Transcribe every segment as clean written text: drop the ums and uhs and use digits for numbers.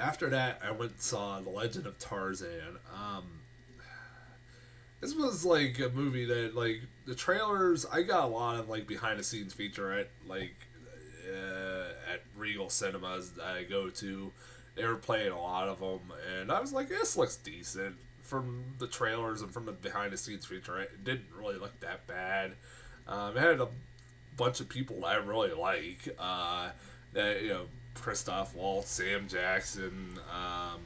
After that, I went and saw The Legend of Tarzan. This was like a movie that, like, the trailers. I got a lot of like behind the scenes featurette, like at Regal Cinemas that I go to. They were playing a lot of them, and I was like, this looks decent from the trailers and from the behind the scenes featurette. It didn't really look that bad. It had a bunch of people that I really like. That Christoph Waltz, Sam Jackson,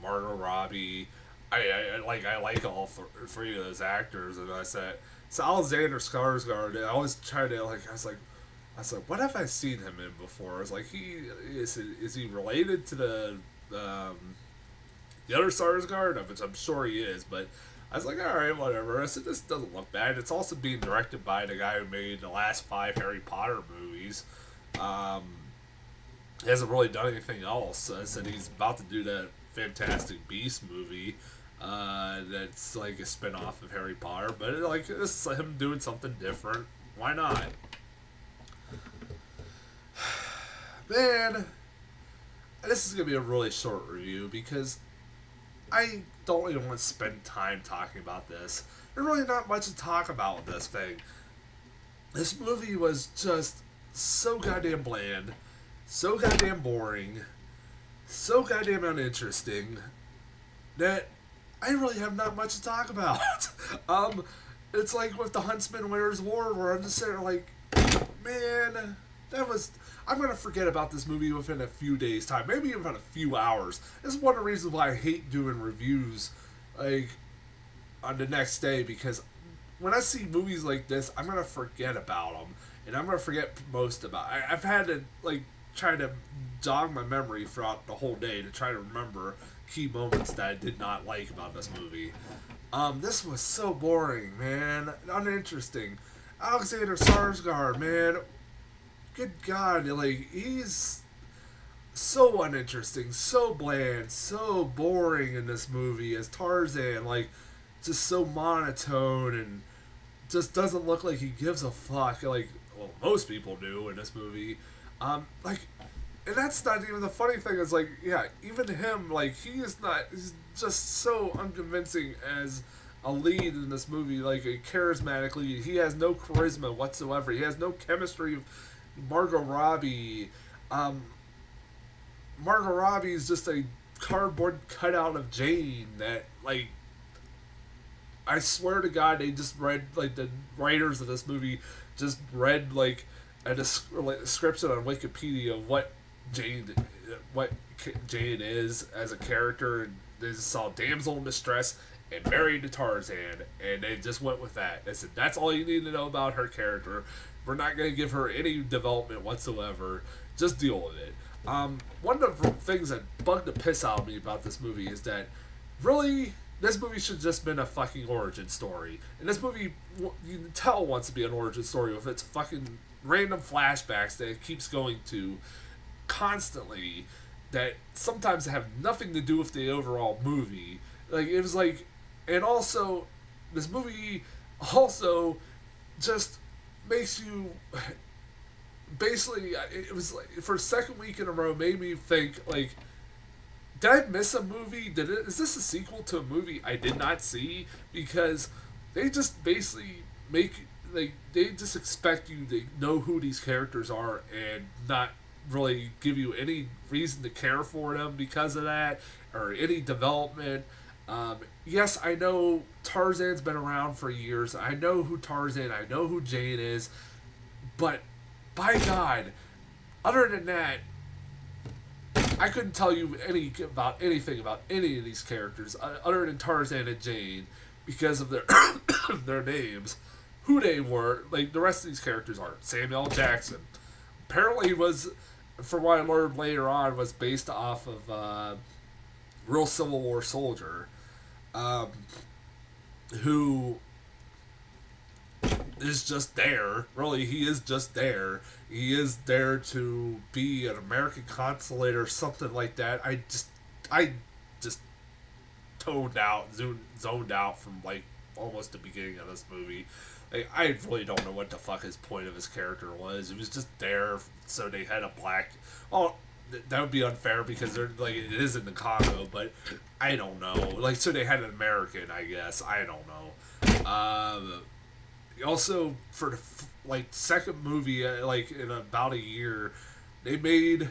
Margot Robbie. I like all three of those actors, and I said it's Alexander Skarsgård. I always try to I was like, what have I seen him in before? I was like, is he related to the other Skarsgård, which I'm sure he is, but I was like, all right, whatever. I said, this doesn't look bad. It's also being directed by the guy who made the last 5 Harry Potter movies. He hasn't really done anything else. I said he's about to do that Fantastic Beast movie. That's like a spin-off of Harry Potter, but like this is him doing something different. Why not? Man, this is gonna be a really short review because I don't even want to spend time talking about this. There's really not much to talk about with this thing. This movie was just so goddamn bland, so goddamn boring, so goddamn uninteresting that I really have not much to talk about. It's like with The Huntsman Wears War, where I'm just sitting there like, man, that was. I'm gonna forget about this movie within a few days' time, maybe even a few hours. This is one of the reasons why I hate doing reviews, like on the next day, because when I see movies like this, I'm gonna forget about them, and I'm gonna forget most about. I've had to like try to jog my memory throughout the whole day to try to remember key moments that I did not like about this movie. This was so boring, man, uninteresting. Alexander Skarsgård, man, good God, like he's so uninteresting, so bland, so boring in this movie as Tarzan, like just so monotone and just doesn't look like he gives a fuck. Like, well, most people do in this movie. Like, and that's not even the funny thing. Is like, yeah, even him, like, he is not. He's just so unconvincing as a lead in this movie. Like a charismatic lead, he has no charisma whatsoever. He has no chemistry. Margot Robbie, Margot Robbie is just a cardboard cutout of Jane. That, like, I swear to God, they just read, like, the writers of this movie just read like a description on Wikipedia of what Jane is as a character, and they just saw damsel in distress and married to Tarzan, and they just went with that. They said that's all you need to know about her character. We're not going to give her any development whatsoever. Just deal with it. One of the things that bugged the piss out of me about this movie is that really this movie should just been a fucking origin story. And this movie, you can tell, wants to be an origin story with its fucking random flashbacks that it keeps going to constantly that sometimes have nothing to do with the overall movie. Like, it was like, and also, this movie also just makes you basically, it was like, for a second week in a row, made me think, like, did I miss a movie? Is this a sequel to a movie I did not see? Because they just basically make, like, they just expect you to know who these characters are and not really give you any reason to care for them because of that or any development. Yes, I know Tarzan's been around for years. I know who Tarzan, I know who Jane is, but by God, other than that, I couldn't tell you anything about any of these characters other than Tarzan and Jane because of their their names, who they were. Like, the rest of these characters are Samuel L. Jackson. Apparently, was, from what I learned later on, was based off of real Civil War soldier, who is just there. Really, he is just there. He is there to be an American consulate or something like that. I just toned out, zoned out from like almost the beginning of this movie. Like, I really don't know what the fuck his point of his character was. He was just there, so they had a black. Oh, that would be unfair because they're like it is in the Congo, but I don't know. Like, so they had an American, I guess. I don't know. Also, for the like second movie, like in about a year, they made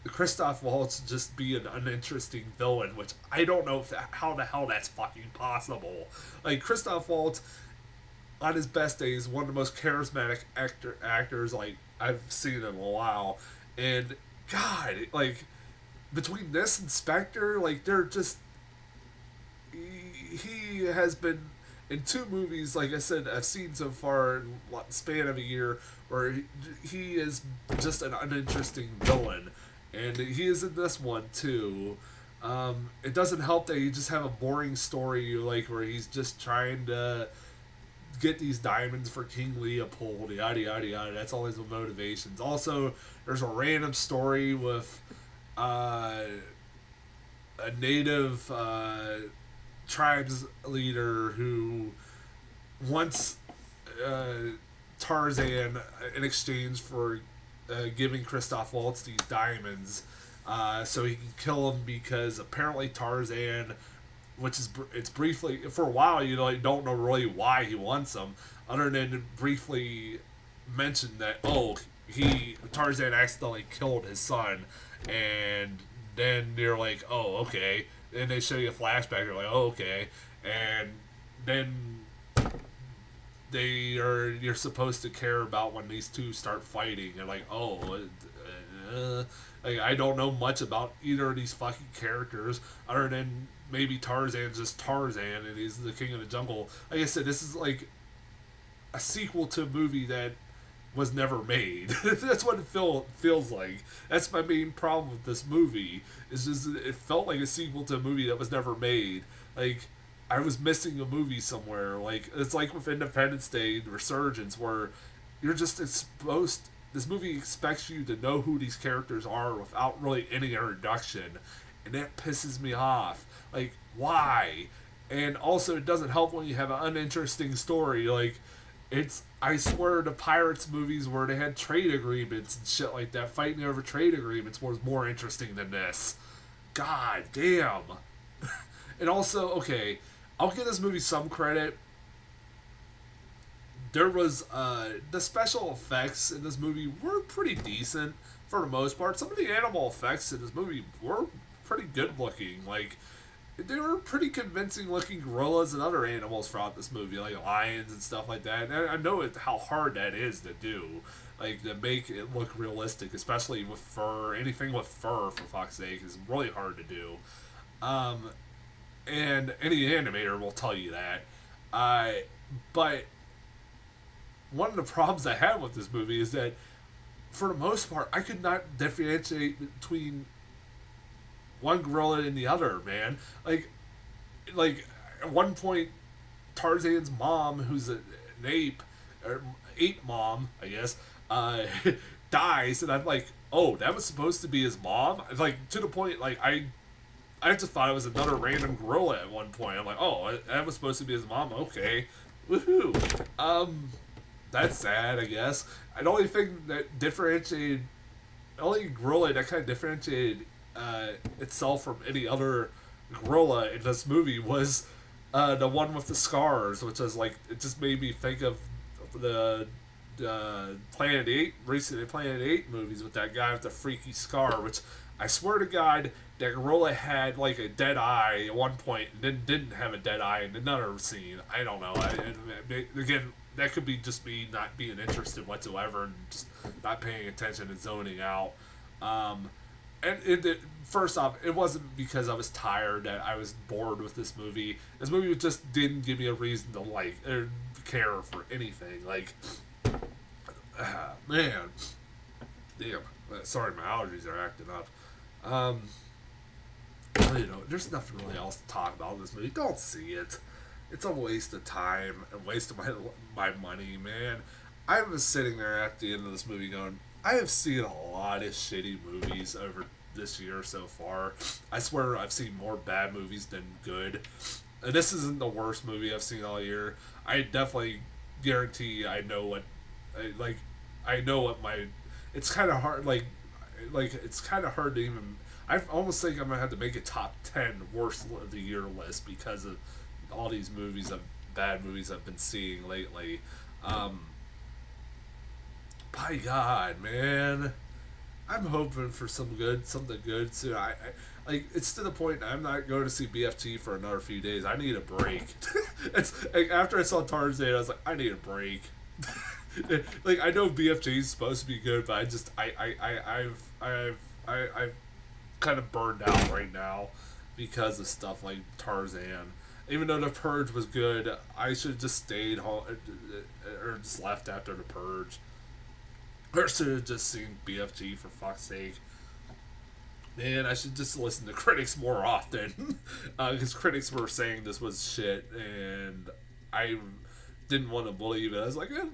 Christoph Waltz just be an uninteresting villain, which I don't know how the hell that's fucking possible. Like, Christoph Waltz, on his best days, one of the most charismatic actors like I've seen in a while, and God, like between this and Spectre, like they're just he has been in two movies, like I said, I've seen so far in the span of a year, where he is just an uninteresting villain, and he is in this one too. It doesn't help that you just have a boring story, like where he's just trying to get these diamonds for King Leopold, yada yada yada. That's all his motivations. Also, there's a random story with a native tribes leader who wants uh, Tarzan in exchange for giving Christoph Waltz these diamonds, so he can kill him because apparently Tarzan, which is it's briefly for a while you know you don't know really why he wants them, other than to briefly mention that he Tarzan accidentally killed his son, and then you're like, oh, okay. And they show you a flashback. You're like, oh, okay. And then you're supposed to care about when these two start fighting. You're like, oh, like I don't know much about either of these fucking characters other than maybe Tarzan's just Tarzan and he's the king of the jungle. Like I said, this is like a sequel to a movie that was never made. That's what it feels like. That's my main problem with this movie. Is just it felt like a sequel to a movie that was never made. Like I was missing a movie somewhere. Like it's like with Independence Day, Resurgence, where you're just exposed. This movie expects you to know who these characters are without really any introduction, and that pisses me off. Like why? And also, it doesn't help when you have an uninteresting story. Like it's I swear the Pirates movies where they had trade agreements and shit like that, fighting over trade agreements was more interesting than this. God damn. And also, okay, I'll give this movie some credit. There was the special effects in this movie were pretty decent for the most part. Some of the animal effects in this movie were pretty good looking. Like they were pretty convincing looking gorillas and other animals throughout this movie, like lions and stuff like that. And I know how hard that is to do, like to make it look realistic, especially with fur. Anything with fur, for fuck's sake, is really hard to do. And any animator will tell you that. But one of the problems I had with this movie is that, for the most part, I could not differentiate between one gorilla and the other, man. Like at one point, Tarzan's mom, who's an ape, or ape mom, I guess, dies, and I'm like, oh, that was supposed to be his mom. Like to the point, like I just thought it was another random gorilla at one point. I'm like, oh, that was supposed to be his mom. Okay, woohoo. That's sad, I guess. The only thing that differentiated, the only gorilla that kind of differentiated itself from any other gorilla in this movie was the one with the scars, which was like it just made me think of the Planet 8, recent Planet 8 movies with that guy with the freaky scar, which I swear to God, that gorilla had like a dead eye at one point and then didn't have a dead eye in another scene. I don't know. Again, that could be just me not being interested whatsoever and just not paying attention and zoning out. And first off, it wasn't because I was tired that I was bored with this movie. This movie just didn't give me a reason to like or care for anything. Like, man, damn. Sorry, my allergies are acting up. You know, there's nothing really else to talk about in this movie. Don't see it. It's a waste of time and waste of my money, man. I was sitting there at the end of this movie going, I have seen a lot of shitty movies over this year so far. I swear I've seen more bad movies than good. And this isn't the worst movie I've seen all year. I definitely guarantee I know what, I know what my, it's kind of hard, like, like it's kind of hard to even. I almost think I'm gonna have to make a top 10 worst of the year list because of all these bad movies I've been seeing lately. Um, by God, man, I'm hoping for something good soon. Like it's to the point I'm not going to see BFT for another few days. I need a break. It's like after I saw Tarzan, I was like, I need a break. Like I know BFG is supposed to be good, but I've kind of burned out right now because of stuff like Tarzan. Even though The Purge was good, I should have just stayed home or just left after The Purge. Or should have just seen BFG for fuck's sake. Man, I should just listen to critics more often. Because critics were saying this was shit, and I didn't want to believe it. I was like, it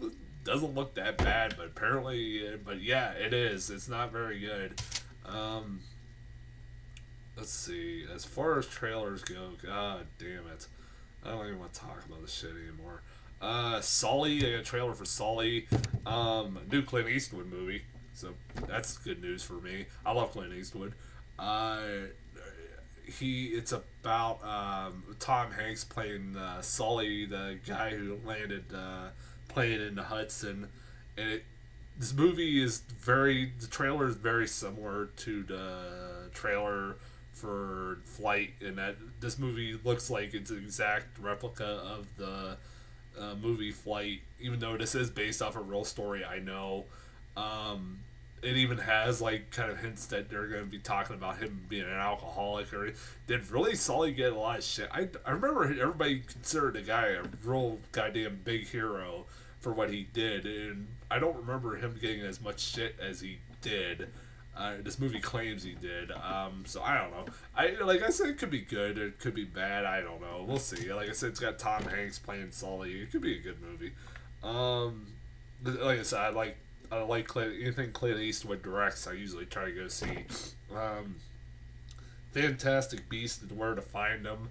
doesn't look that bad, but apparently, but yeah, it is. It's not very good. Um, let's see. As far as trailers go, god damn it. I don't even want to talk about this shit anymore. Sully, I got a trailer for Sully. New Clint Eastwood movie. So that's good news for me. I love Clint Eastwood. Uh, it's about Tom Hanks playing Sully, the guy who landed playing in the Hudson, and this movie is the trailer is very similar to the trailer for Flight, in that this movie looks like it's an exact replica of the movie Flight, even though this is based off a real story. I know. It even has like kind of hints that they're going to be talking about him being an alcoholic. Or did really Sully get a lot of shit? I remember everybody considered the guy a real goddamn big hero for what he did, and I don't remember him getting as much shit as he did. This movie claims he did. So I don't know. Like I said, it could be good. It could be bad. I don't know. We'll see. Like I said, it's got Tom Hanks playing Sully. It could be a good movie. Like I said, I like anything Clint Eastwood directs. I usually try to go see. Fantastic Beast and Where to Find Them.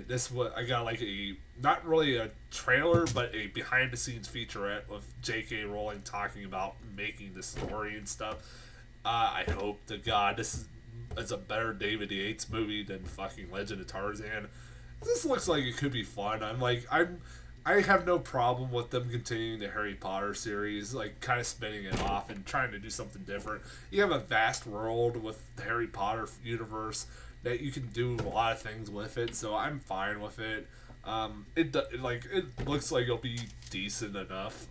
This what I got, like a not really a trailer, but a behind the scenes featurette with J.K. Rowling talking about making the story and stuff. I hope to God is a better David Yates movie than fucking Legend of Tarzan. This looks like it could be fun. I have no problem with them continuing the Harry Potter series, like kind of spinning it off and trying to do something different. You have a vast world with the Harry Potter universe that you can do a lot of things with it, so I'm fine with it. It looks like it'll be decent enough.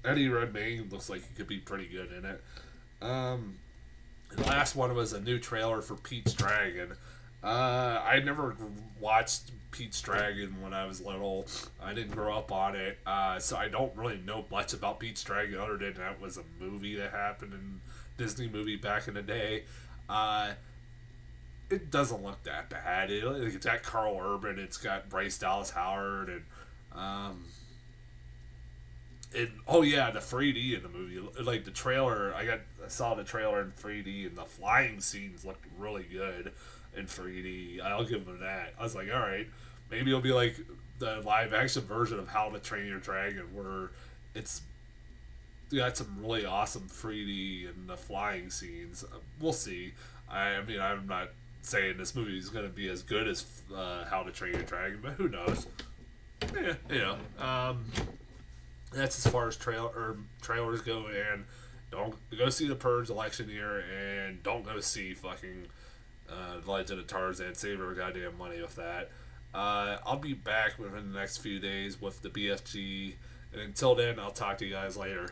Eddie Redmayne looks like he could be pretty good in it. The last one was a new trailer for Pete's Dragon. I never watched Pete's Dragon when I was little. I didn't grow up on it, so I don't really know much about Pete's Dragon other than that was a movie that happened in Disney movie back in the day. It doesn't look that bad. It's got Carl Urban, it's got Bryce Dallas Howard, and oh yeah, the 3D in the movie, like the trailer. I saw the trailer in 3D, and the flying scenes looked really good in 3D. I'll give them that. I was like, all right, maybe it'll be like the live action version of How to Train Your Dragon, where it's got some really awesome 3D and the flying scenes. We'll see. I mean, I'm not saying this movie is going to be as good as How to Train Your Dragon, but who knows? Yeah, that's as far as trailers go. And don't go see The Purge election year, and don't go see fucking Legend of Tarzan. Save your goddamn money with that. I'll be back within the next few days with the BFG, and until then, I'll talk to you guys later.